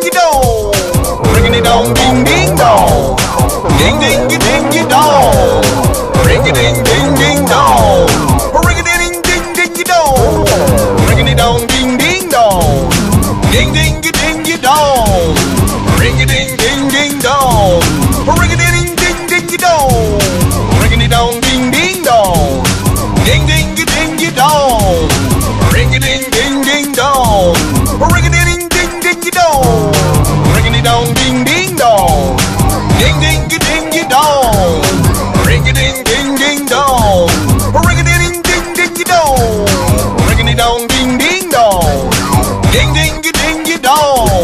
ding dong. Ring a dong ding ding dong. Ding ding ding dong. Ring a ding ding ding dong. Ring a ding ding ding dong. Ring a dong ding ding dong. Ding ding ding dong. Ring a ding ding ding dong. Ring a ding ding ding dong. Ring a dong ding ding dong. Ding ding ding dong. Ring a ding ding ding dong. Ring a ding ding ding dong. Ring a dong ding ding dong. Ding ding ding dong. Ring a ding ding ding dong. Ring a ding ding ding dong. Ring a dong ding ding dong. Ding ding ding dong.